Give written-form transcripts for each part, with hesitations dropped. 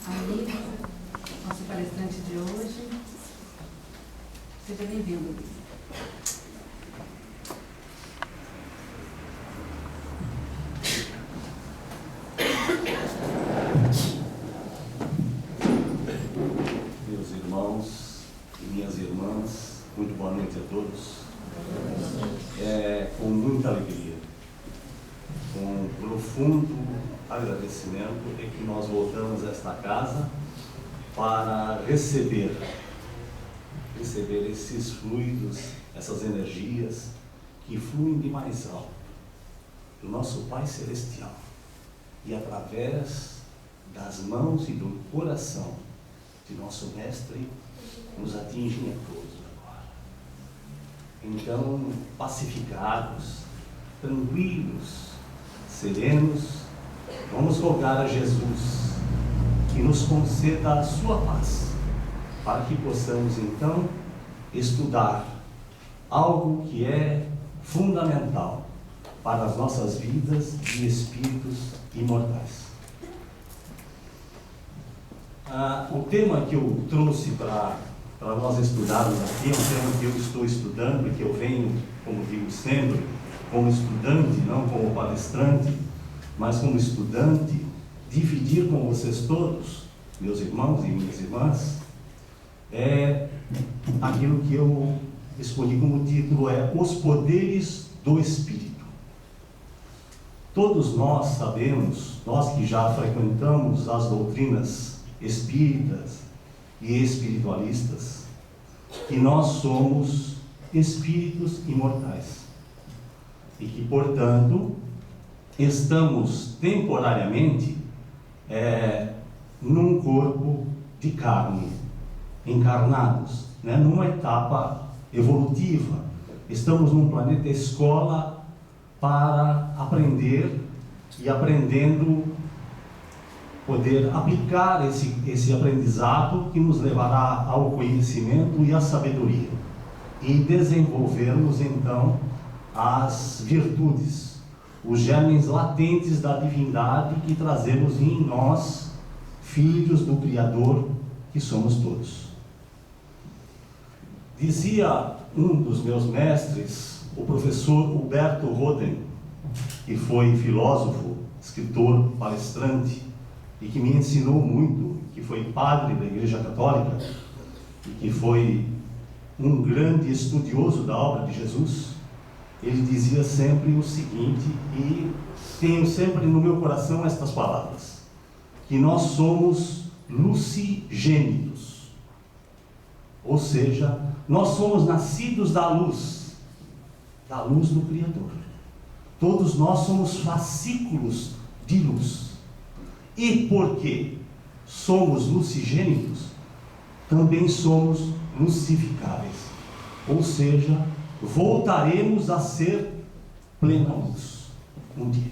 Aí, nosso palestrante de hoje, seja bem-vindo. Meus irmãos e minhas irmãs, muito boa noite a todos. Com muita alegria, com profundo agradecimento, é que nós voltamos a esta casa para receber esses fluidos, essas energias que fluem de mais alto, do nosso Pai Celestial, e através das mãos e do coração de nosso Mestre, nos atingem a todos agora. Então, pacificados, tranquilos, serenos, vamos rogar a Jesus que nos conceda a sua paz, para que possamos então estudar algo que é fundamental para as nossas vidas de espíritos imortais. O tema que eu trouxe para nós estudarmos aqui é um tema que eu estou estudando e que eu venho, como digo sempre, como estudante, não como palestrante, mas como estudante, dividir com vocês todos, meus irmãos e minhas irmãs, é aquilo que eu escolhi como título, é Os Poderes do Espírito. Todos nós sabemos, nós que já frequentamos as doutrinas espíritas e espiritualistas, que nós somos espíritos imortais e que, portanto, estamos temporariamente num corpo de carne, encarnados, numa etapa evolutiva. Estamos num planeta escola para aprender e, aprendendo, poder aplicar esse aprendizado que nos levará ao conhecimento e à sabedoria, e desenvolvermos então as virtudes, os germes latentes da divindade que trazemos em nós, filhos do Criador que somos todos. Dizia um dos meus mestres, o professor Huberto Roden, que foi filósofo, escritor, palestrante, e que me ensinou muito, que foi padre da Igreja Católica, e que foi um grande estudioso da obra de Jesus. Ele dizia sempre o seguinte, e tenho sempre no meu coração estas palavras, que nós somos lucigênitos, ou seja, nós somos nascidos da luz do Criador. Todos nós somos fascículos de luz. E porque somos lucigênitos, também somos lucificáveis, ou seja, voltaremos a ser plena luz um dia.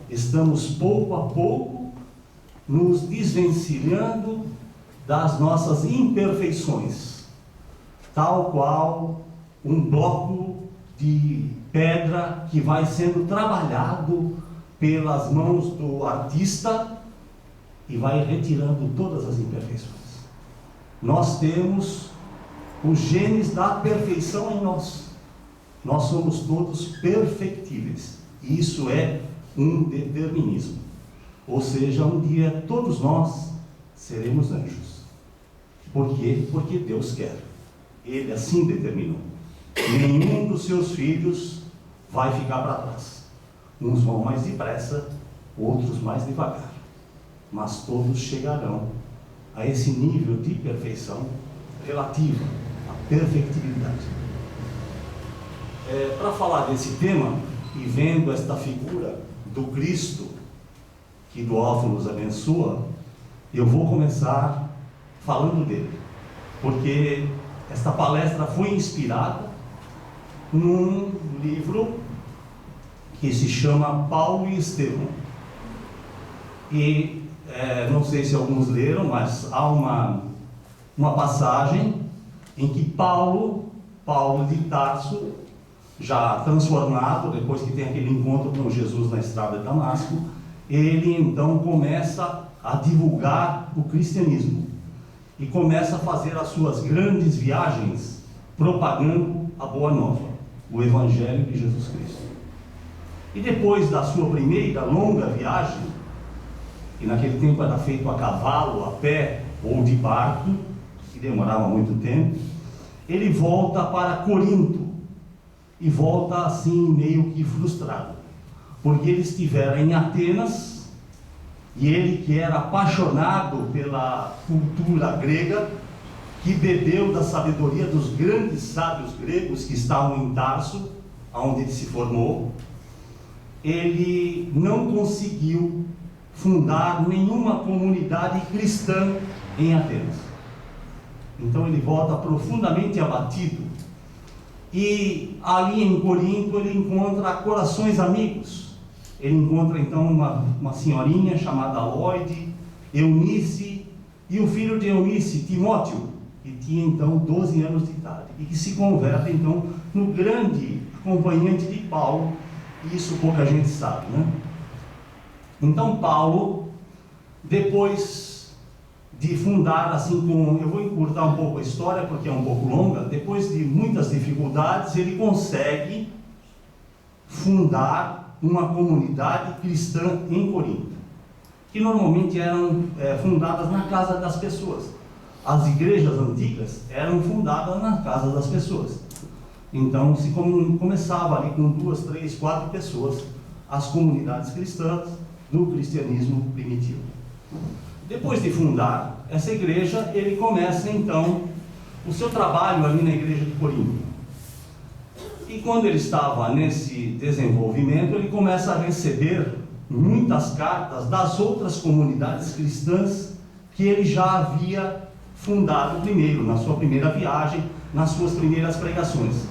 Estamos pouco a pouco nos desvencilhando das nossas imperfeições, tal qual um bloco de pedra que vai sendo trabalhado pelas mãos do artista e vai retirando todas as imperfeições. Nós temos os genes da perfeição em nós. Nós somos todos perfectíveis. E isso é um determinismo. Ou seja, um dia todos nós seremos anjos. Por quê? Porque Deus quer. Ele assim determinou. Nenhum dos seus filhos vai ficar para trás. Uns vão mais depressa, outros mais devagar. Mas todos chegarão a esse nível de perfeição relativa, à perfectibilidade. Para falar desse tema, e vendo esta figura do Cristo, que do alto nos abençoa, eu vou começar falando dele, porque esta palestra foi inspirada num livro que se chama Paulo e Estevão. E não sei se alguns leram, mas há uma passagem em que Paulo de Tarso, já transformado, depois que tem aquele encontro com Jesus na estrada de Damasco, ele então começa a divulgar o cristianismo e começa a fazer as suas grandes viagens propagando a boa nova, o Evangelho de Jesus Cristo. E depois da sua primeira longa viagem, que naquele tempo era feito a cavalo, a pé ou de barco, que demorava muito tempo, ele volta para Corinto, e volta assim meio que frustrado, porque ele estivera em Atenas, e ele que era apaixonado pela cultura grega, que bebeu da sabedoria dos grandes sábios gregos que estavam em Tarso, onde ele se formou, ele não conseguiu fundar nenhuma comunidade cristã em Atenas. Então ele volta profundamente abatido, e ali em Corinto ele encontra corações amigos. Ele encontra então uma senhorinha chamada Lloyd, Eunice, e o filho de Eunice, Timóteo, que tinha então 12 anos de idade, e que se converte então no grande acompanhante de Paulo, e isso pouca gente sabe, né? Então Paulo, depois de fundar, eu vou encurtar um pouco a história porque é um pouco longa, depois de muitas dificuldades, ele consegue fundar uma comunidade cristã em Corinto, que normalmente eram fundadas na casa das pessoas. As igrejas antigas eram fundadas na casa das pessoas. Então começava ali com 2, 3, 4 pessoas, as comunidades cristãs do cristianismo primitivo. Depois de fundar essa igreja, ele começa então o seu trabalho ali na igreja de Corinto. E quando ele estava nesse desenvolvimento, ele começa a receber muitas cartas das outras comunidades cristãs que ele já havia fundado primeiro, na sua primeira viagem, nas suas primeiras pregações.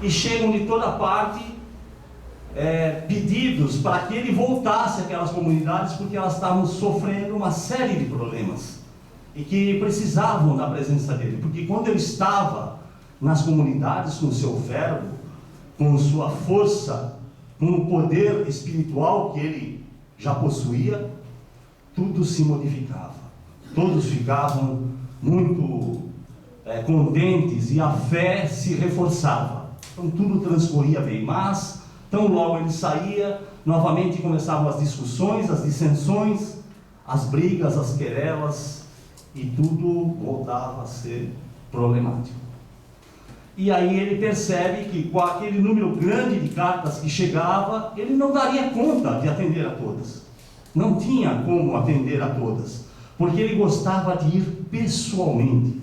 E chegam de toda parte pedidos para que ele voltasse àquelas comunidades, porque elas estavam sofrendo uma série de problemas e que precisavam da presença dele, porque quando ele estava nas comunidades com o seu verbo, com sua força, com o poder espiritual que ele já possuía, tudo se modificava, todos ficavam muito contentes e a fé se reforçava, então tudo transcorria bem. Mas tão logo ele saía, novamente começavam as discussões, as dissensões, as brigas, as querelas, e tudo voltava a ser problemático. E aí ele percebe que com aquele número grande de cartas que chegava, ele não daria conta de atender a todas. Não tinha como atender a todas, porque ele gostava de ir pessoalmente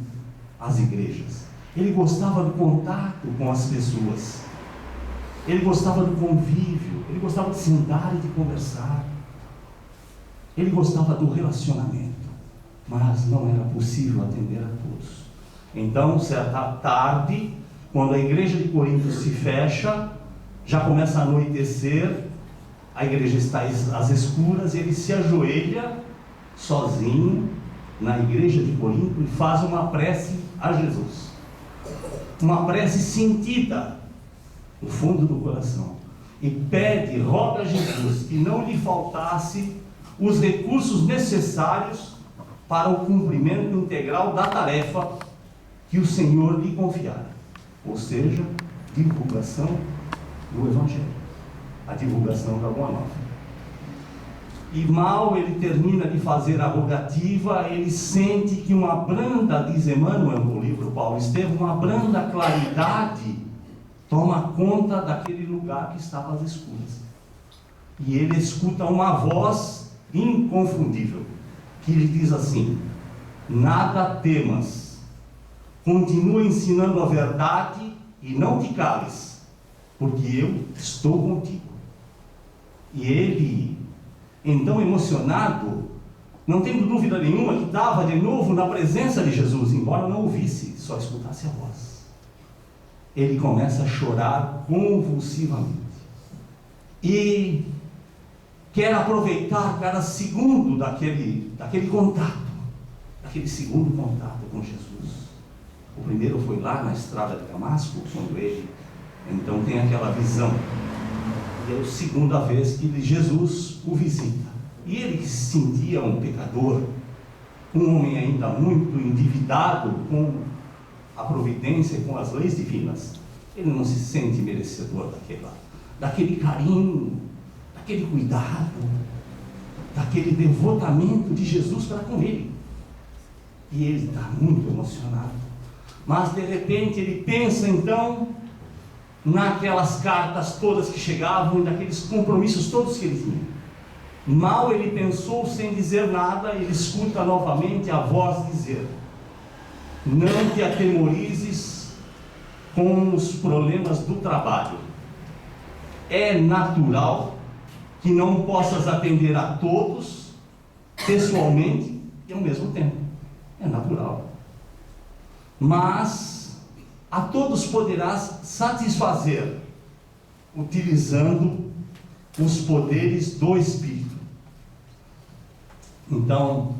às igrejas. Ele gostava do contato com as pessoas. Ele gostava do convívio, ele gostava de sentar e de conversar. Ele gostava do relacionamento, mas não era possível atender a todos. Então, certa tarde, quando a igreja de Corinto se fecha, já começa a anoitecer, a igreja está às escuras, ele se ajoelha sozinho na igreja de Corinto e faz uma prece a Jesus. Uma prece sentida no fundo do coração, e pede, roga a Jesus que não lhe faltasse os recursos necessários para o cumprimento integral da tarefa que o Senhor lhe confiara, ou seja, divulgação do Evangelho, a divulgação da Boa Nova. E mal ele termina de fazer a rogativa, ele sente que uma branda, diz Emmanuel no livro Paulo Estevam, uma branda claridade toma conta daquele lugar que estava às escuras. E ele escuta uma voz inconfundível, que lhe diz assim: nada temas, continua ensinando a verdade e não te cales, porque eu estou contigo. E ele, então emocionado, não tendo dúvida nenhuma que estava de novo na presença de Jesus, embora não ouvisse, só escutasse a voz. Ele começa a chorar convulsivamente e quer aproveitar cada segundo daquele contato, daquele segundo contato com Jesus. O primeiro foi lá na estrada de Damasco, quando ele então tem aquela visão, e é a segunda vez que Jesus o visita, E ele que se sentia um pecador, um homem ainda muito endividado com a providência e com as leis divinas, ele não se sente merecedor daquele carinho, daquele cuidado, daquele devotamento de Jesus para com ele. E ele está muito emocionado. Mas de repente ele pensa então naquelas cartas todas que chegavam e naqueles compromissos todos que ele tinha. Mal ele pensou, sem dizer nada, ele escuta novamente a voz dizer: não te atemorizes com os problemas do trabalho. É natural que não possas atender a todos pessoalmente e ao mesmo tempo. É natural. Mas a todos poderás satisfazer utilizando os poderes do Espírito. Então,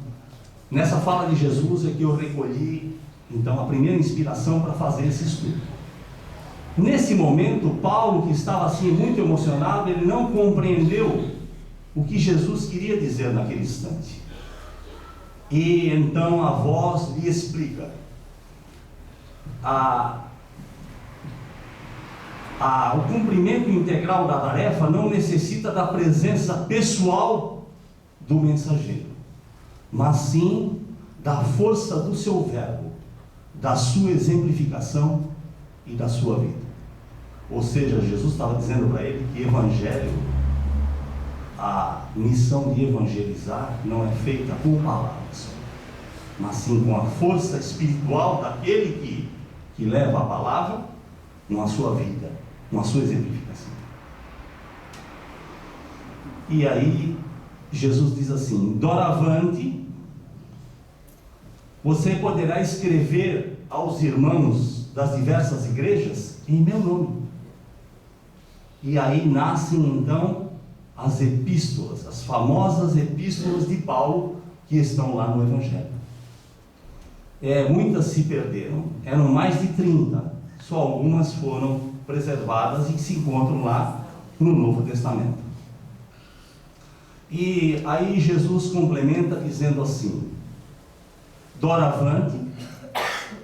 nessa fala de Jesus é que eu recolhi então a primeira inspiração para fazer esse estudo. Nesse momento, Paulo, que estava assim muito emocionado, ele não compreendeu o que Jesus queria dizer naquele instante. E então a voz lhe explica: o cumprimento integral da tarefa não necessita da presença pessoal do mensageiro, mas sim da força do seu verbo, da sua exemplificação e da sua vida. Ou seja, Jesus estava dizendo para ele que evangelho, a missão de evangelizar não é feita com palavras, mas sim com a força espiritual daquele que leva a palavra com a sua vida, com a sua exemplificação. E aí Jesus diz assim: doravante você poderá escrever aos irmãos das diversas igrejas em meu nome. E aí nascem então as epístolas, as famosas epístolas de Paulo, que estão lá no Evangelho. Muitas se perderam, eram mais de 30, só algumas foram preservadas e se encontram lá no Novo Testamento. E aí Jesus complementa dizendo assim: doravante,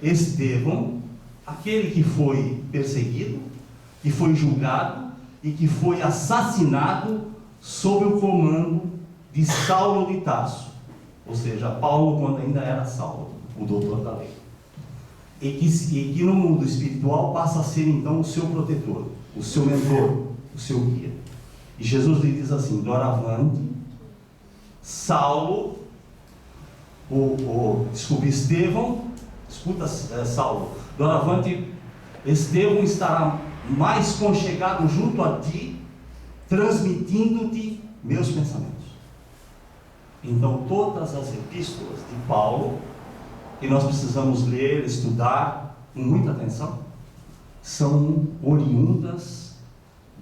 Estevão, aquele que foi perseguido, que foi julgado e que foi assassinado sob o comando de Saulo de Tarso, ou seja, Paulo quando ainda era Saulo, o doutor da lei, e que no mundo espiritual passa a ser então o seu protetor, o seu mentor, o seu guia. E Jesus lhe diz assim: doravante, Saulo, Estevão, escuta, Saulo, doravante, Estevão estará mais conchegado junto a ti, transmitindo-te meus pensamentos. Então, todas as epístolas de Paulo, que nós precisamos ler, estudar com muita atenção, são oriundas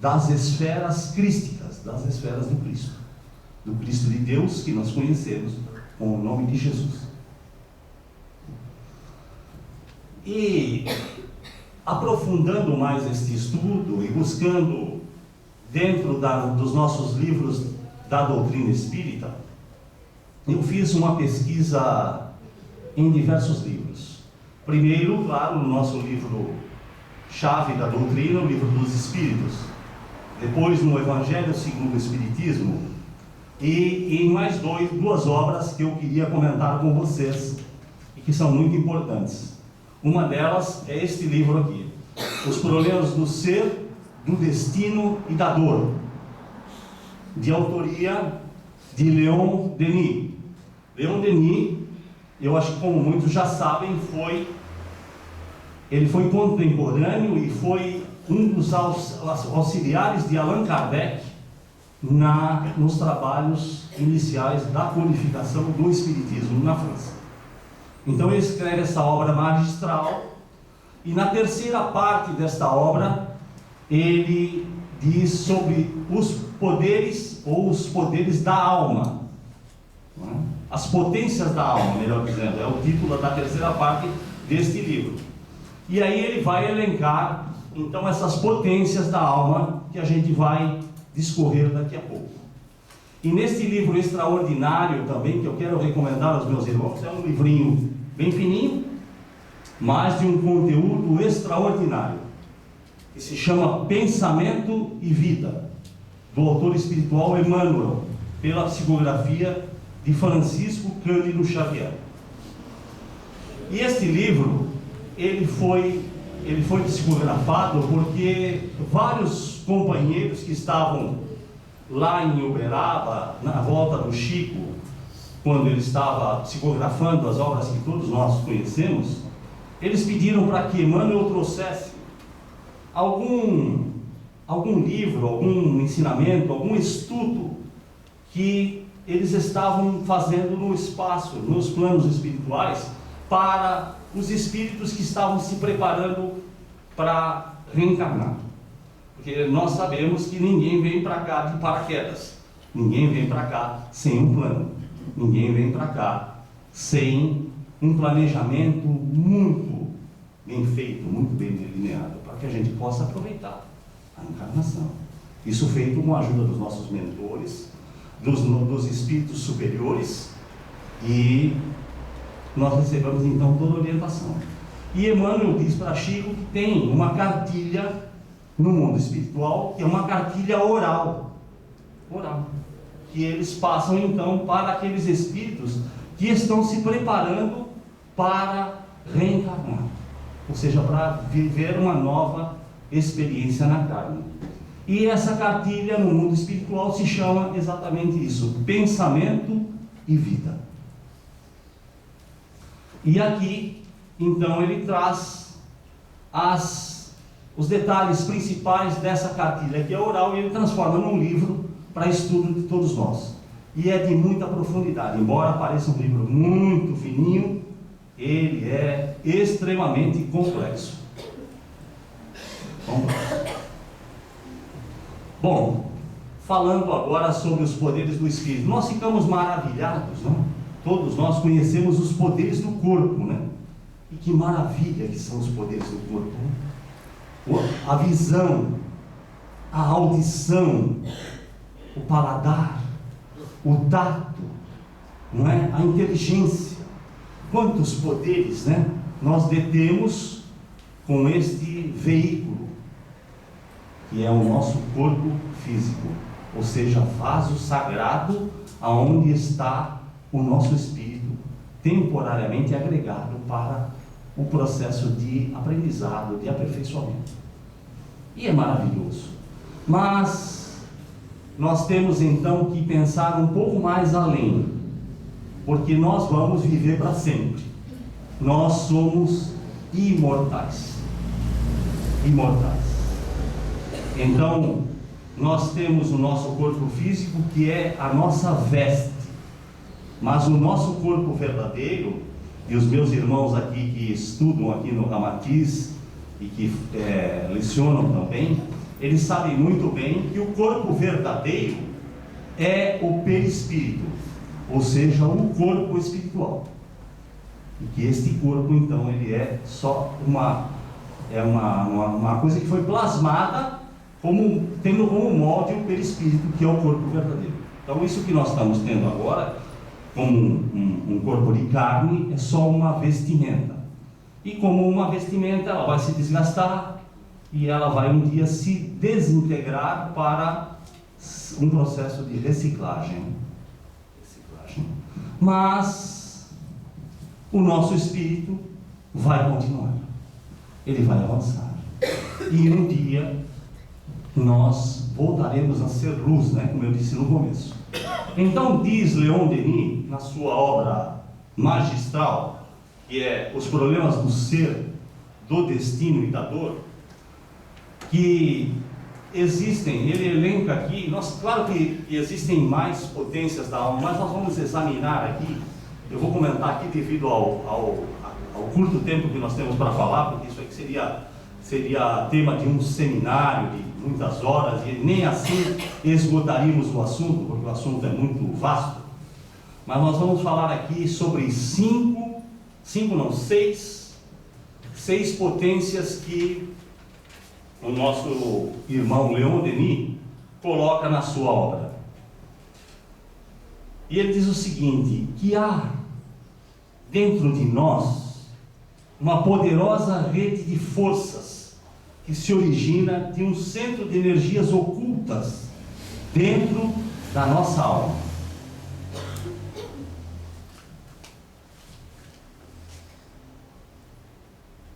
das esferas crísticas, das esferas do Cristo de Deus, que nós conhecemos com o nome de Jesus. E aprofundando mais este estudo e buscando dentro dos nossos livros da doutrina espírita, eu fiz uma pesquisa em diversos livros. Primeiro, claro, no nosso livro-chave da doutrina, o Livro dos Espíritos. Depois, no Evangelho segundo o Espiritismo. E em mais duas obras que eu queria comentar com vocês, e que são muito importantes. Uma delas é este livro aqui: Os Problemas do Ser, do Destino e da Dor, de autoria de Leon Denis. Leon Denis, eu acho que como muitos já sabem, ele foi contemporâneo e foi um dos auxiliares de Allan Kardec nos trabalhos iniciais da codificação do Espiritismo na França. Então ele escreve essa obra magistral, e na terceira parte desta obra ele diz sobre os poderes, ou os poderes da alma, não é? As potências da alma, melhor dizendo, é o título da terceira parte deste livro. E aí ele vai elencar então essas potências da alma que a gente vai discorrer daqui a pouco. E nesse livro extraordinário também, que eu quero recomendar aos meus irmãos, é um livrinho bem fininho, mas de um conteúdo extraordinário, que se chama Pensamento e Vida, do autor espiritual Emmanuel, pela psicografia de Francisco Cândido Xavier. E este livro, ele foi psicografado porque vários companheiros que estavam lá em Uberaba, na volta do Chico, quando ele estava psicografando as obras que todos nós conhecemos, eles pediram para que Emmanuel trouxesse algum livro, algum ensinamento, algum estudo que eles estavam fazendo no espaço, nos planos espirituais, para os espíritos que estavam se preparando para reencarnar. Porque nós sabemos que ninguém vem para cá de paraquedas, ninguém vem para cá sem um plano, ninguém vem para cá sem um planejamento muito bem feito, muito bem delineado, para que a gente possa aproveitar a encarnação. Isso feito com a ajuda dos nossos mentores, dos espíritos superiores, e nós recebemos então toda a orientação. E Emmanuel diz para Chico que tem uma cartilha no mundo espiritual, que é uma cartilha oral, que eles passam então para aqueles espíritos que estão se preparando para reencarnar, ou seja, para viver uma nova experiência na carne. E essa cartilha no mundo espiritual se chama exatamente isso: Pensamento e Vida. E aqui, então, ele traz os detalhes principais dessa cartilha, que é oral, e ele transforma num livro para estudo de todos nós. E é de muita profundidade, embora pareça um livro muito fininho, ele é extremamente complexo. Bom, falando agora sobre os poderes do Espírito, nós ficamos maravilhados, não? Todos nós conhecemos os poderes do corpo, né? E que maravilha que são os poderes do corpo, né? A visão, a audição, o paladar, o tato, não é? A inteligência. Quantos poderes, né, nós detemos com este veículo, que é o nosso corpo físico, ou seja, vaso sagrado aonde está o nosso espírito temporariamente agregado para o processo de aprendizado, de aperfeiçoamento. E é maravilhoso. Mas nós temos então que pensar um pouco mais além, porque nós vamos viver para sempre. Nós somos imortais. Então, nós temos o nosso corpo físico, que é a nossa veste, mas o nosso corpo verdadeiro, e os meus irmãos aqui que estudam aqui no Ramatiz e que lecionam também, eles sabem muito bem que o corpo verdadeiro é o perispírito, ou seja, o corpo espiritual. E que este corpo, então, ele é só uma coisa que foi plasmada tendo como molde o perispírito, que é o corpo verdadeiro. Então, isso que nós estamos tendo agora, como um corpo de carne, é só uma vestimenta. E como uma vestimenta, ela vai se desgastar e ela vai um dia se desintegrar para um processo de reciclagem. Mas o nosso espírito vai continuar, ele vai avançar, e um dia nós voltaremos a ser luz, né, como eu disse no começo. Então diz Leon Denis, na sua obra magistral, que é Os Problemas do Ser, do Destino e da Dor, que existem, ele elenca aqui, claro que existem mais potências da alma, mas nós vamos examinar aqui, eu vou comentar aqui devido ao curto tempo que nós temos para falar, porque isso aqui seria tema de um seminário de muitas horas, e nem assim esgotaríamos o assunto, porque o assunto é muito vasto. Mas nós vamos falar aqui sobre seis potências que o nosso irmão Leon Denis coloca na sua obra. E ele diz o seguinte, que há dentro de nós uma poderosa rede de forças que se origina de um centro de energias ocultas dentro da nossa alma.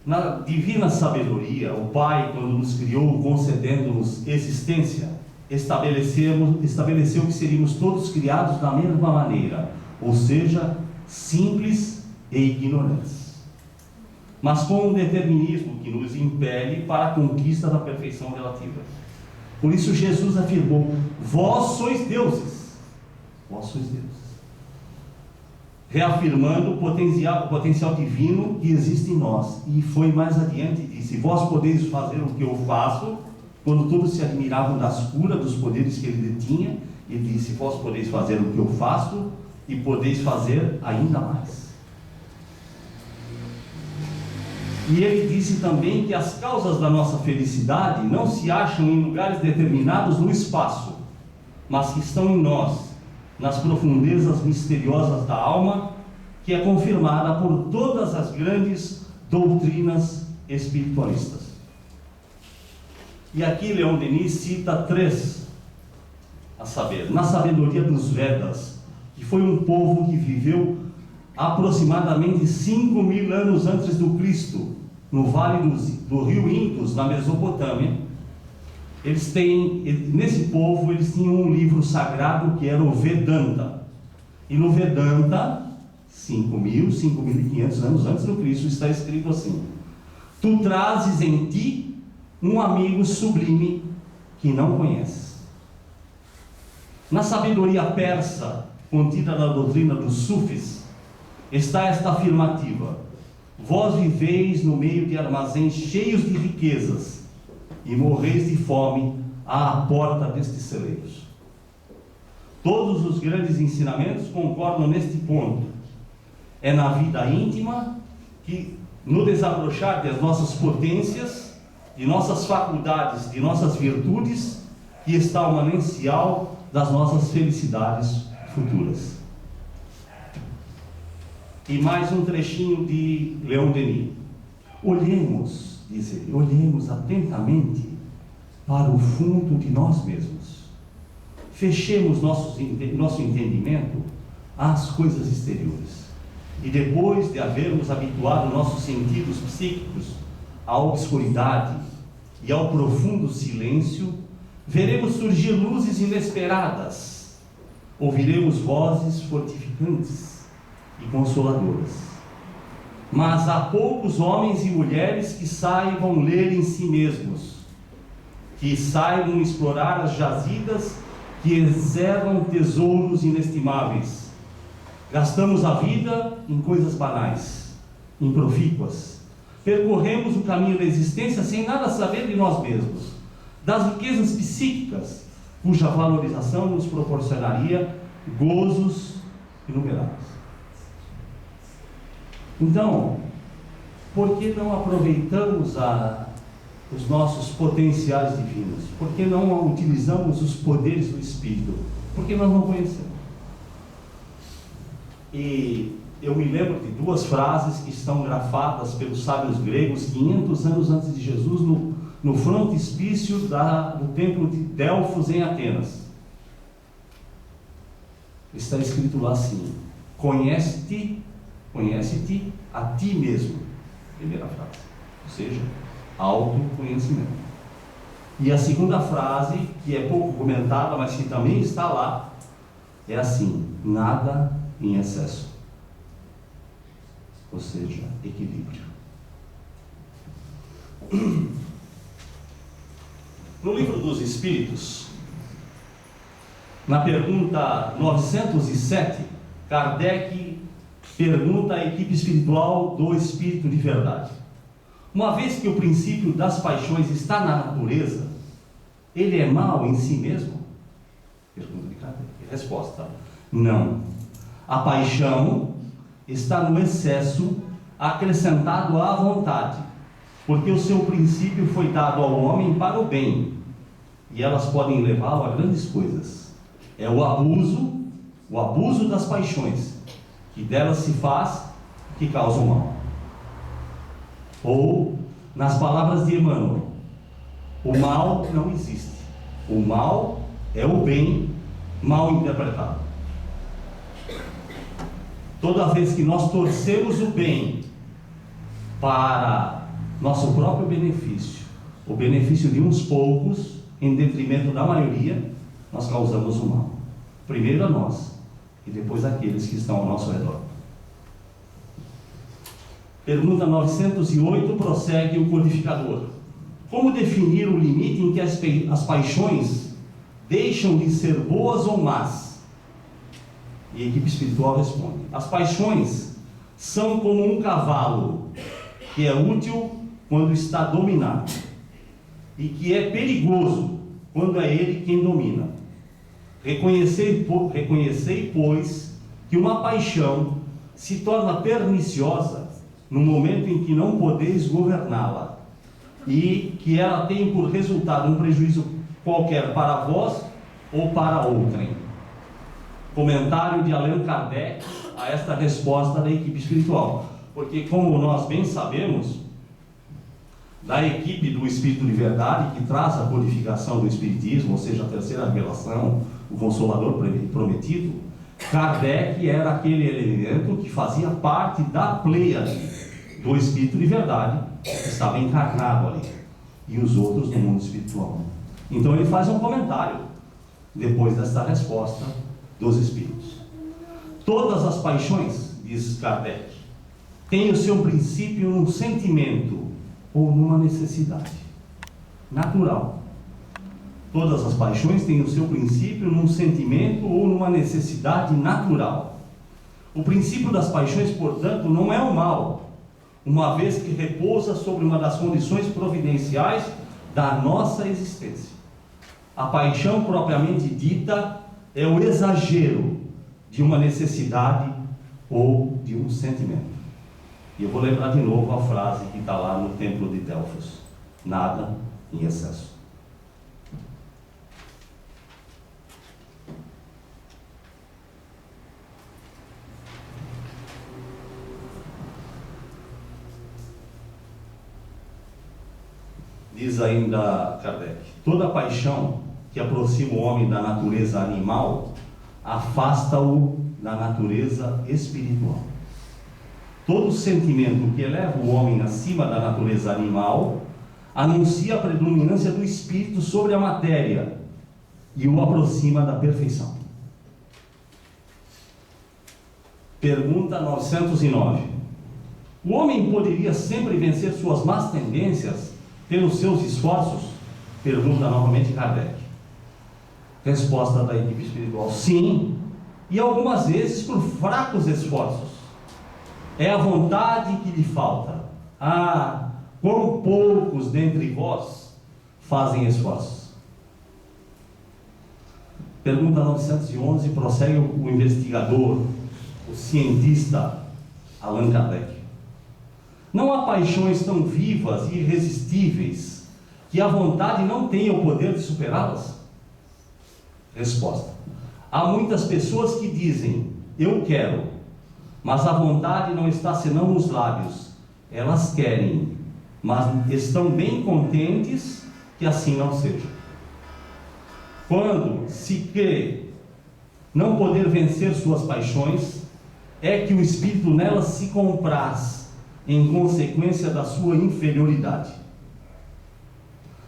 Na divina sabedoria, o Pai, quando nos criou, concedendo-nos existência, estabeleceu que seríamos todos criados da mesma maneira, ou seja, simples e ignorantes, mas com um determinismo que nos impele para a conquista da perfeição relativa. Por isso Jesus afirmou: vós sois deuses, vós sois deuses, reafirmando o potencial divino que existe em nós. E foi mais adiante, disse: vós podeis fazer o que eu faço. Quando todos se admiravam das curas, dos poderes que ele detinha, ele disse: vós podeis fazer o que eu faço e podeis fazer ainda mais. E ele disse também que as causas da nossa felicidade não se acham em lugares determinados no espaço, mas que estão em nós, nas profundezas misteriosas da alma, que é confirmada por todas as grandes doutrinas espiritualistas. E aqui Leon Denis cita 3, a saber, na sabedoria dos Vedas, que foi um povo que viveu aproximadamente 5.000 anos antes do Cristo, no vale do rio Indus, na Mesopotâmia. Nesse povo, eles tinham um livro sagrado que era o Vedanta. E no Vedanta, 5.500 anos antes do Cristo, está escrito assim: tu trazes em ti um amigo sublime que não conheces. Na sabedoria persa, contida na doutrina dos Sufis, está esta afirmativa: vós viveis no meio de armazéns cheios de riquezas e morreis de fome à porta destes celeiros. Todos os grandes ensinamentos concordam neste ponto. É na vida íntima que, no desabrochar das nossas potências, de nossas faculdades, de nossas virtudes, que está o manancial das nossas felicidades futuras. E mais um trechinho de Leon Denis. Olhemos, diz ele, olhemos atentamente para o fundo de nós mesmos. Fechemos nosso entendimento às coisas exteriores. E depois de havermos habituado nossos sentidos psíquicos à obscuridade e ao profundo silêncio, veremos surgir luzes inesperadas, ouviremos vozes fortificantes e consoladoras. Mas há poucos homens e mulheres que saibam ler em si mesmos, que saibam explorar as jazidas que encerram tesouros inestimáveis. Gastamos a vida em coisas banais, improfícuas. Percorremos o caminho da existência sem nada saber de nós mesmos, das riquezas psíquicas, cuja valorização nos proporcionaria gozos inumeráveis. Então, por que não aproveitamos os nossos potenciais divinos? Por que não utilizamos os poderes do Espírito? Porque nós não conhecemos. E eu me lembro de 2 frases que estão grafadas pelos sábios gregos 500 anos antes de Jesus no frontispício do templo de Delfos em Atenas. Está escrito lá assim: conhece-te a ti mesmo. Primeira frase, ou seja, autoconhecimento. E a segunda frase, que é pouco comentada, mas que também está lá, é assim: nada em excesso, ou seja, equilíbrio. No Livro dos Espíritos, na pergunta 907, Kardec pergunta à equipe espiritual do Espírito de Verdade: uma vez que o princípio das paixões está na natureza, ele é mau em si mesmo? Pergunta de Kardec. Resposta: não. A paixão está no excesso acrescentado à vontade, porque o seu princípio foi dado ao homem para o bem, e elas podem levá-lo a grandes coisas. É o abuso o abuso das paixões, que delas se faz, que causa o mal. Ou, nas palavras de Emmanuel, o mal não existe. O mal é o bem mal interpretado. Toda vez que nós torcemos o bem para nosso próprio benefício, o benefício de uns poucos, em detrimento da maioria, nós causamos o mal. Primeiro a nós, e depois àqueles que estão ao nosso redor. Pergunta 908, prossegue o codificador. Como definir o limite em que as paixões deixam de ser boas ou más? E a equipe espiritual responde: as paixões são como um cavalo que é útil quando está dominado e que é perigoso quando é ele quem domina. Reconhecei, pois, que uma paixão se torna perniciosa no momento em que não podeis governá-la, e que ela tem por resultado um prejuízo qualquer para vós ou para outrem. Comentário de Allan Kardec a esta resposta da equipe espiritual. Porque, como nós bem sabemos, da equipe do Espírito de Verdade, que traz a codificação do Espiritismo, ou seja, a terceira revelação, o Consolador Prometido, Kardec era aquele elemento que fazia parte da pleiade do Espírito de Verdade, que estava encarnado ali, e os outros no mundo espiritual. Então ele faz um comentário, depois desta resposta dos Espíritos. Todas as paixões, diz Kardec, têm o seu princípio num sentimento ou numa necessidade natural. Todas as paixões têm o seu princípio num sentimento ou numa necessidade natural. O princípio das paixões, portanto, não é o mal, uma vez que repousa sobre uma das condições providenciais da nossa existência. A paixão propriamente dita é o exagero de uma necessidade ou de um sentimento. E eu vou lembrar de novo a frase que está lá no Templo de Delfos: nada em excesso. Diz ainda Kardec: toda paixão que aproxima o homem da natureza animal afasta-o da natureza espiritual. Todo sentimento que eleva o homem acima da natureza animal anuncia a predominância do espírito sobre a matéria e o aproxima da perfeição. Pergunta 909. O homem poderia sempre vencer suas más tendências pelos seus esforços? Pergunta novamente Kardec. Resposta da equipe espiritual: sim, e algumas vezes por fracos esforços. É a vontade que lhe falta. Ah, quão poucos dentre vós fazem esforços. Pergunta 911, prossegue o investigador, o cientista Allan Kardec. Não há paixões tão vivas e irresistíveis que a vontade não tenha o poder de superá-las? Resposta: há muitas pessoas que dizem, eu quero, mas a vontade não está senão nos lábios. Elas querem, mas estão bem contentes que assim não seja. Quando se crê não poder vencer suas paixões, é que o espírito nelas se compraz em consequência da sua inferioridade.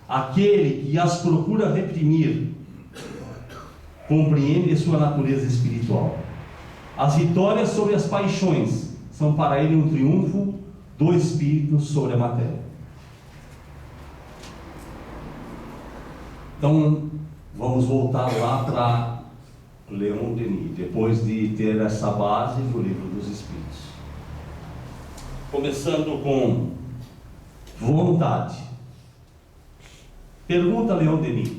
Aquele que as procura reprimir compreende sua natureza espiritual. As vitórias sobre as paixões são para ele um triunfo do espírito sobre a matéria. Então, vamos voltar lá para Leon Denis, depois de ter essa base do Livro dos Espíritos. Começando com vontade. Pergunta Leon Denis: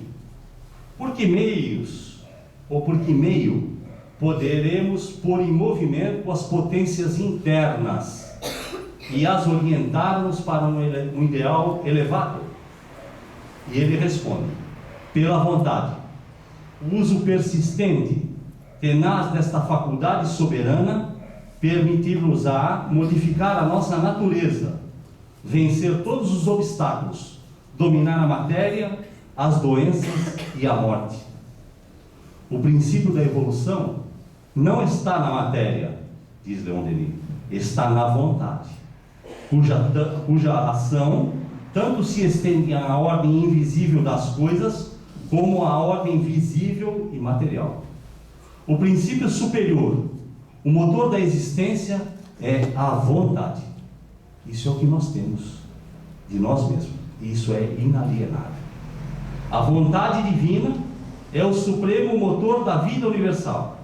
por que meios, ou por que meio, poderemos pôr em movimento as potências internas e as orientarmos para um ideal elevado? E ele responde: pela vontade. O uso persistente, tenaz desta faculdade soberana, permitir-nos-á modificar a nossa natureza, vencer todos os obstáculos, dominar a matéria, as doenças e a morte. O princípio da evolução não está na matéria, diz Leon Denis, está na vontade, cuja ação tanto se estende à ordem invisível das coisas, como à ordem visível e material. O princípio superior, o motor da existência, é a vontade. Isso é o que nós temos de nós mesmos. Isso é inalienável. A vontade divina é o supremo motor da vida universal.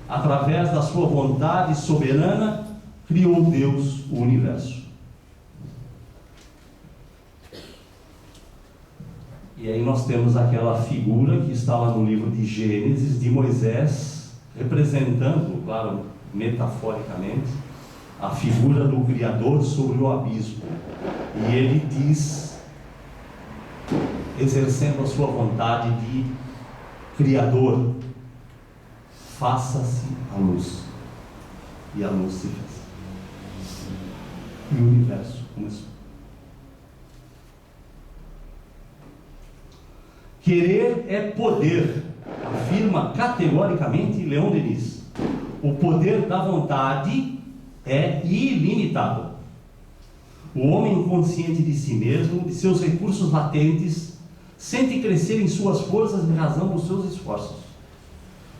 Através da sua vontade soberana, criou Deus o universo. E aí nós temos aquela figura que está lá no livro de Gênesis, de Moisés, representando, claro, metaforicamente, a figura do Criador sobre o abismo. E ele diz, exercendo a sua vontade de Criador: faça-se a luz. E a luz se fez. E o universo começou. Querer é poder, afirma categoricamente Leon Denis. O poder da vontade é ilimitado. O homem consciente de si mesmo, de seus recursos latentes, sente crescer em suas forças em razão dos seus esforços.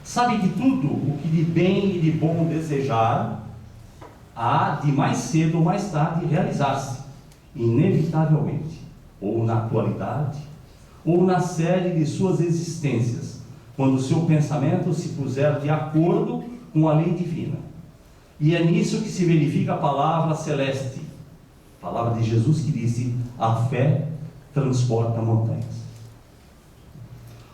Sabe que tudo o que de bem e de bom desejar há de mais cedo ou mais tarde realizar-se, inevitavelmente, ou na atualidade, ou na série de suas existências, quando o seu pensamento se puser de acordo com a lei divina. E é nisso que se verifica a palavra celeste, a palavra de Jesus que disse: a fé transporta montanhas.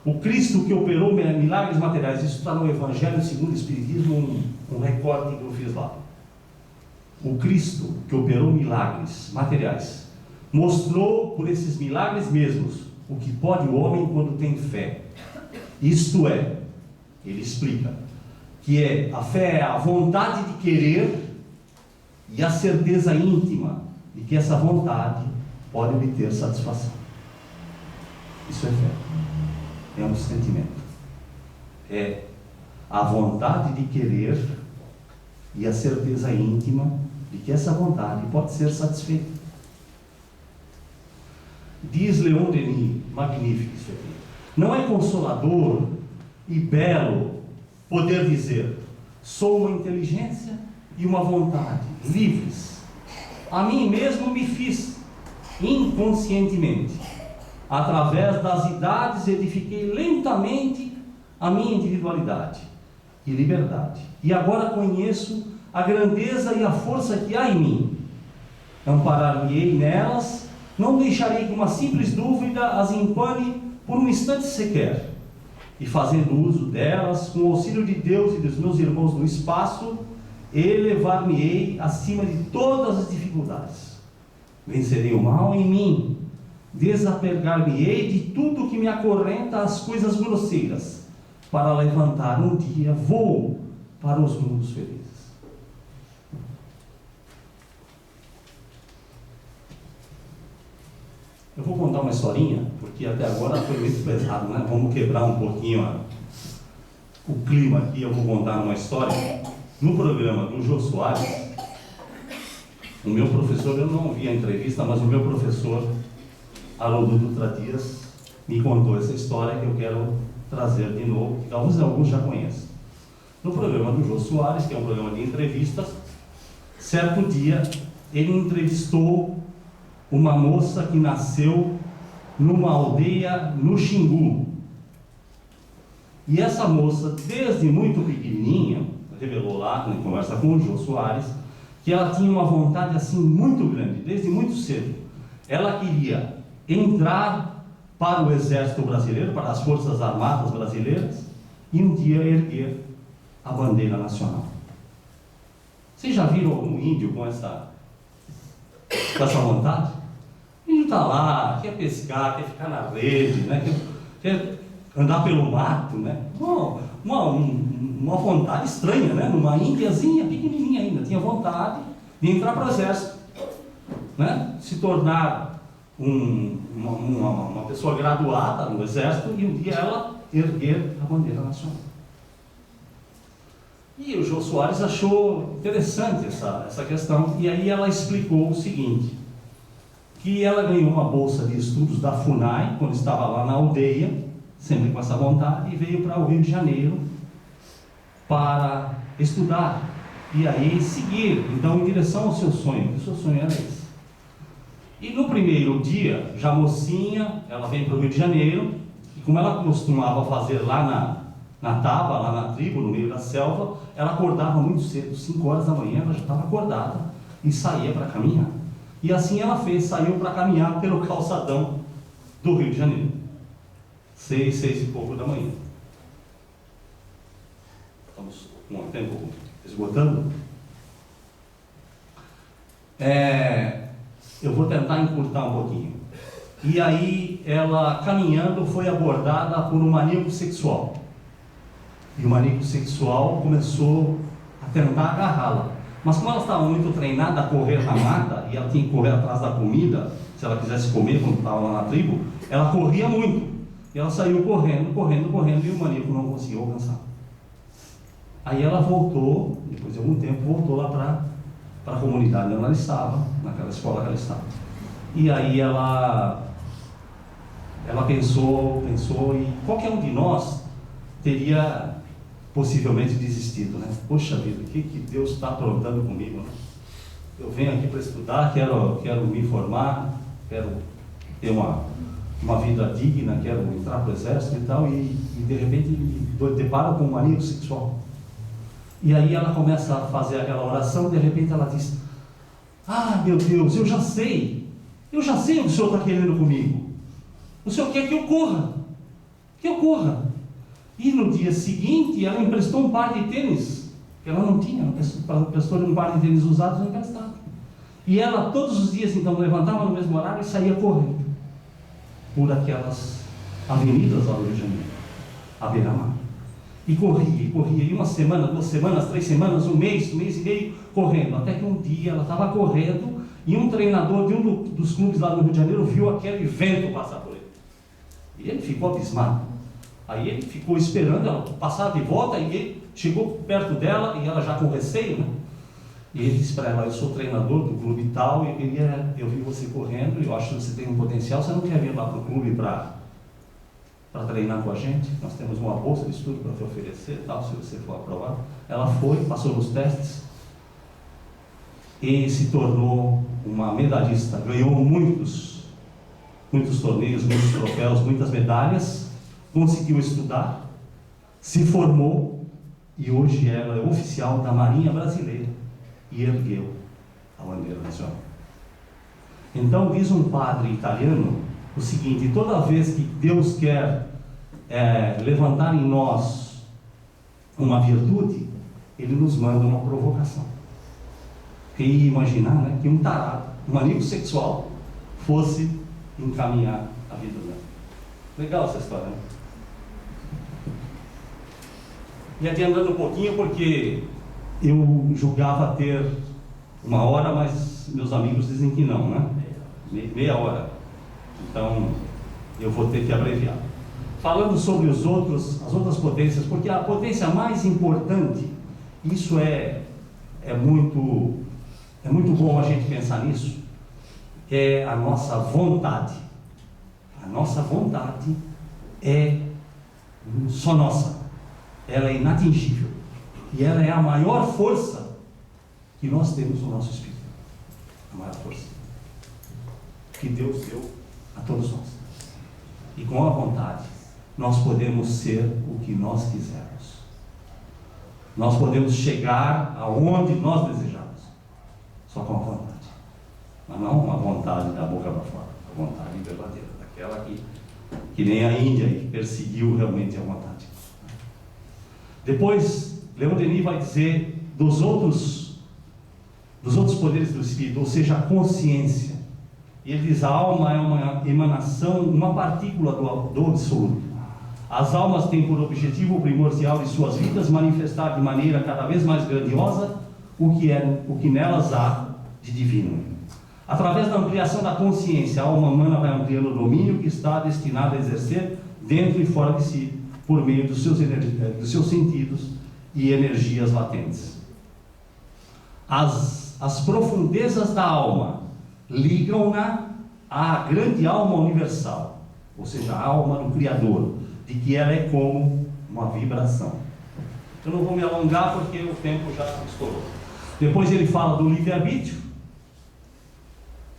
O Cristo que operou milagres materiais, isso está no Evangelho segundo o Espiritismo, um recorte que eu fiz lá. O Cristo que operou milagres materiais, mostrou por esses milagres mesmos o que pode o homem quando tem fé. Isto é, ele explica, que a fé é a vontade de querer e a certeza íntima de que essa vontade pode obter satisfação. Isso é fé. É um sentimento. É a vontade de querer e a certeza íntima de que essa vontade pode ser satisfeita. Diz Leon Denis, magnífico isso aqui: não é consolador e belo poder dizer: sou uma inteligência e uma vontade livres, a mim mesmo me fiz inconscientemente, através das idades edifiquei lentamente a minha individualidade e liberdade, e agora conheço a grandeza e a força que há em mim. Amparar-me-ei nelas, não deixarei que uma simples dúvida as empane por um instante sequer, e fazendo uso delas, com o auxílio de Deus e dos meus irmãos no espaço, elevar-me-ei acima de todas as dificuldades. Vencerei o mal em mim, desapegar-me-ei de tudo que me acorrenta às coisas grosseiras, para levantar um dia voo para os mundos felizes. Eu vou contar uma historinha, porque até agora foi muito pesado, né? Vamos quebrar um pouquinho o clima aqui. Eu vou contar uma história. No programa do Jô Soares, o meu professor, eu não vi a entrevista, mas o meu professor, Haroldo Dutra Dias, me contou essa história que eu quero trazer de novo, que talvez alguns já conheçam. No programa do Jô Soares, que é um programa de entrevistas, certo dia ele entrevistou uma moça que nasceu numa aldeia no Xingu. E essa moça, desde muito pequenininha, revelou lá, em conversa com o Jô Soares, que ela tinha uma vontade assim muito grande, desde muito cedo. Ela queria entrar para o exército brasileiro, para as forças armadas brasileiras, e um dia erguer a bandeira nacional. Vocês já viram algum índio com essa vontade? O índio está lá, quer pescar, quer ficar na rede, né? quer andar pelo mato, né? Um uma vontade estranha, né? Numa índiazinha, pequenininha ainda, tinha vontade de entrar para o exército, né? Se tornar uma pessoa graduada no exército e um dia ela erguer a bandeira nacional. E o Jô Soares achou interessante essa questão, e aí ela explicou o seguinte, que ela ganhou uma bolsa de estudos da FUNAI, quando estava lá na aldeia, sempre com essa vontade, e veio para o Rio de Janeiro para estudar, e aí seguir, então, em direção ao seu sonho, que o seu sonho era esse. E no primeiro dia, já mocinha, ela vem para o Rio de Janeiro, e como ela costumava fazer lá na taba, lá na tribo, no meio da selva, ela acordava muito cedo, 5 horas da manhã, ela já estava acordada, e saía para caminhar. E assim ela fez, saiu para caminhar pelo calçadão do Rio de Janeiro. 6 e pouco da manhã. Estamos com o tempo esgotando. Eu vou tentar encurtar um pouquinho. E aí ela, caminhando, foi abordada por um maníaco sexual. E o maníaco sexual começou a tentar agarrá-la. Mas como ela estava muito treinada a correr na mata, e ela tinha que correr atrás da comida, se ela quisesse comer quando estava lá na tribo, ela corria muito. E ela saiu correndo, e o maníaco não conseguiu alcançar. Aí ela voltou, depois de algum tempo, voltou lá para a comunidade onde ela estava, naquela escola que ela estava. E aí ela pensou, e qualquer um de nós teria possivelmente desistido, né? Poxa vida, o que Deus está aprontando comigo, né? Eu venho aqui para estudar, quero me formar, quero ter uma vida digna, quero entrar para o exército e tal, e de repente me deparo com um maníaco sexual. E aí ela começa a fazer aquela oração, de repente ela diz: ah, meu Deus, eu já sei o que o Senhor está querendo comigo. O Senhor quer que eu corra. E no dia seguinte, ela emprestou um par de tênis, que ela não tinha, ela emprestou um par de tênis usados no emprestado. E ela, todos os dias, então, levantava no mesmo horário e saía correndo por aquelas avenidas lá do Rio de Janeiro, à beira-mar. E corria, e uma semana, 2 semanas, 3 semanas, um mês e meio, correndo. Até que um dia ela estava correndo, e um treinador de um dos clubes lá no Rio de Janeiro viu aquele vento passar por ele. E ele ficou abismado. Aí ele ficou esperando ela passar de volta, e ele chegou perto dela, e ela já com receio, né? E ele disse para ela: eu sou treinador do clube tal, e eu vi você correndo, e eu acho que você tem um potencial, você não quer vir lá para o clube para treinar com a gente? Nós temos uma bolsa de estudo para te oferecer, tal, se você for aprovado. Ela foi, passou nos testes, e se tornou uma medalhista, ganhou muitos torneios, muitos troféus, muitas medalhas, conseguiu estudar, se formou, e hoje ela é oficial da Marinha Brasileira e ergueu a bandeira nacional. Então diz um padre italiano o seguinte: toda vez que Deus quer levantar em nós uma virtude, Ele nos manda uma provocação. Quem ia imaginar, né, que um tarado, um amigo sexual, fosse encaminhar a vida dela? Legal essa história, né? E adiantando um pouquinho, porque eu julgava ter 1 hora, mas meus amigos dizem que não, né? Meia hora. Então, eu vou ter que abreviar. Falando sobre as outras potências, porque a potência mais importante, isso é muito bom a gente pensar nisso, é a nossa vontade. A nossa vontade é só nossa. Ela é inatingível. E ela é a maior força que nós temos no nosso espírito. A maior força que Deus deu a todos nós. E com a vontade, nós podemos ser o que nós quisermos. Nós podemos chegar aonde nós desejamos. Só com a vontade. Mas não a vontade da boca para fora. A vontade verdadeira. Daquela que nem a Índia, que perseguiu realmente a vontade. Depois, Leon Denis vai dizer dos outros poderes do Espírito, ou seja, a consciência. E ele diz: a alma é uma emanação, uma partícula do absoluto. As almas têm por objetivo primordial de suas vidas manifestar de maneira cada vez mais grandiosa o que nelas há de divino. Através da ampliação da consciência, a alma humana vai ampliando o domínio que está destinado a exercer dentro e fora de si, por meio dos seus sentidos e energias latentes. As profundezas da alma ligam-na à grande alma universal, ou seja, a alma do Criador, de que ela é como uma vibração. Eu não vou me alongar porque o tempo já estourou. Depois ele fala do livre-arbítrio,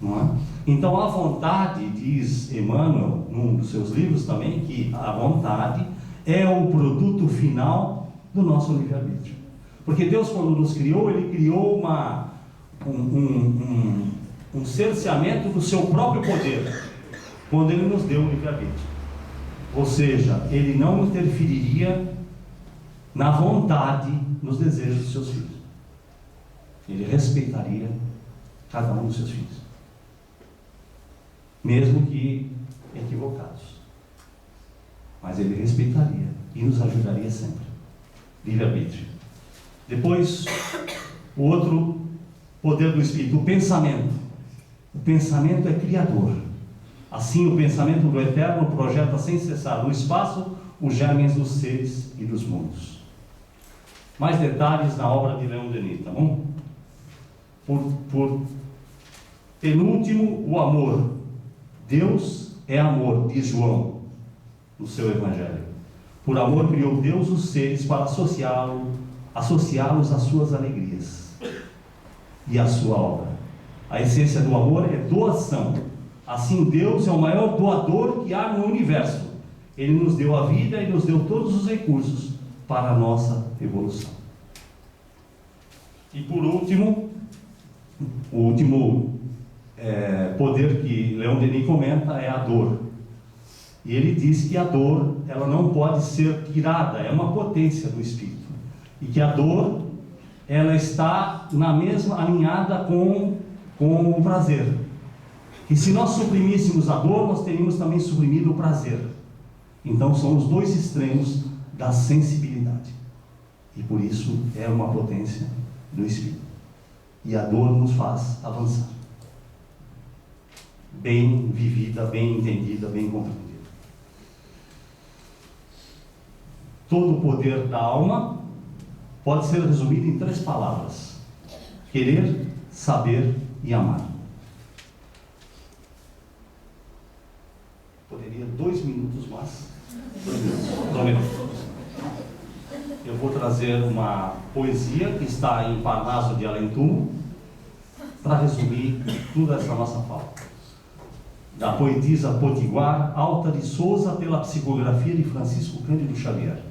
não é? Então a vontade, diz Emmanuel, num dos seus livros também, que a vontade é o produto final do nosso livre-arbítrio. Porque Deus, quando nos criou, Ele criou um cerceamento do seu próprio poder, quando Ele nos deu o livre-arbítrio. Ou seja, Ele não interferiria na vontade, nos desejos dos seus filhos. Ele respeitaria cada um dos seus filhos, mesmo que equivocados. Mas Ele respeitaria e nos ajudaria sempre. Livre-arbítrio. Depois, o outro poder do Espírito, o pensamento. O pensamento é criador. Assim, o pensamento do Eterno projeta sem cessar no espaço os germes dos seres e dos mundos. Mais detalhes na obra de Leon Denis, tá bom? Por penúltimo, o amor. Deus é amor, diz João no seu Evangelho. Por amor criou Deus os seres para associá-los às suas alegrias e à sua obra. A essência do amor é doação. Assim, Deus é o maior doador que há no universo. Ele nos deu a vida e nos deu todos os recursos para a nossa evolução. E por último, o último poder que Leon Denis comenta é a dor. E ele diz que a dor, ela não pode ser tirada, é uma potência do Espírito. E que a dor, ela está na mesma, alinhada com o prazer. E se nós suprimíssemos a dor, nós teríamos também suprimido o prazer. Então são os dois extremos da sensibilidade. E por isso é uma potência do Espírito. E a dor nos faz avançar. Bem vivida, bem entendida, bem compreendida. Todo o poder da alma pode ser resumido em 3 palavras: querer, saber e amar. Poderia 2 minutos mais? 2 minutos. Eu vou trazer uma poesia que está em Parnaso de Além-Túmulo para resumir toda essa nossa fala. Da poetisa potiguar Alta de Souza, pela psicografia de Francisco Cândido Xavier.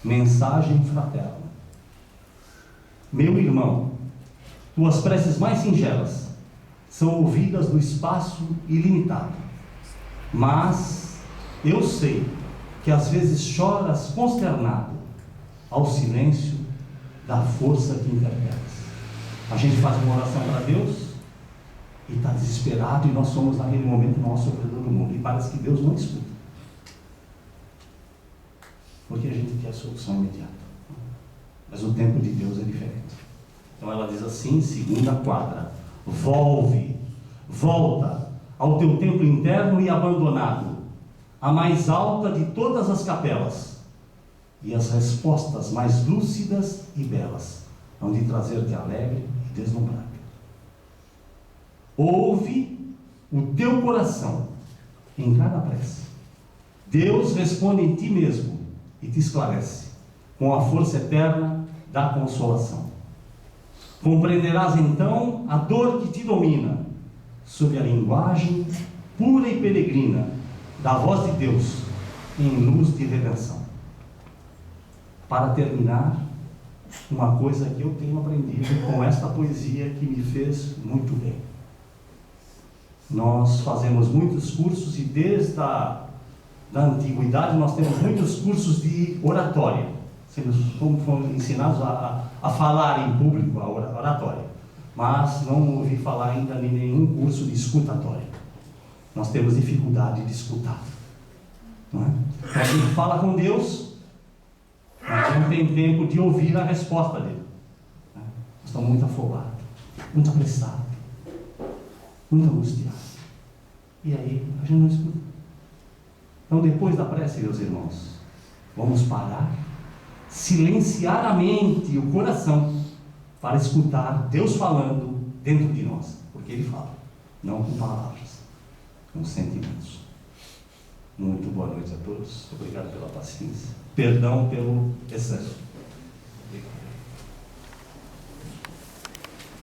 Mensagem fraterna. Meu irmão, tuas preces mais singelas são ouvidas do espaço ilimitado, mas eu sei que às vezes choras consternado ao silêncio da força que interpelas. A gente faz uma oração para Deus e está desesperado, e nós somos naquele momento o maior sofredor do mundo, e parece que Deus não escuta, porque a gente quer a solução imediata. Mas o tempo de Deus é diferente. Então ela diz assim, segunda quadra: volta ao teu templo interno e abandonado, a mais alta de todas as capelas, e as respostas mais lúcidas e belas hão de trazer-te alegre e deslumbrado. Ouve o teu coração em cada prece. Deus responde em ti mesmo e te esclarece com a força eterna da consolação. Compreenderás então a dor que te domina sob a linguagem pura e peregrina da voz de Deus em luz de redenção. Para terminar, uma coisa que eu tenho aprendido com esta poesia que me fez muito bem. Nós fazemos muitos cursos, e desde da antiguidade nós temos muitos cursos de oratória. Fomos ensinados a falar em público, a oratória, mas não ouvi falar ainda em nenhum curso de escutatória. Nós temos dificuldade de escutar. Não é? Então, a gente fala com Deus, mas não tem tempo de ouvir a resposta dele. Nós estamos muito afobados, muito apressados, muito angustiados. E aí, a gente não escuta. Então, depois da prece, meus irmãos, vamos parar, silenciar a mente e o coração para escutar Deus falando dentro de nós, porque Ele fala, não com palavras, com sentimentos. Muito boa noite a todos, obrigado pela paciência, perdão pelo excesso. Obrigado.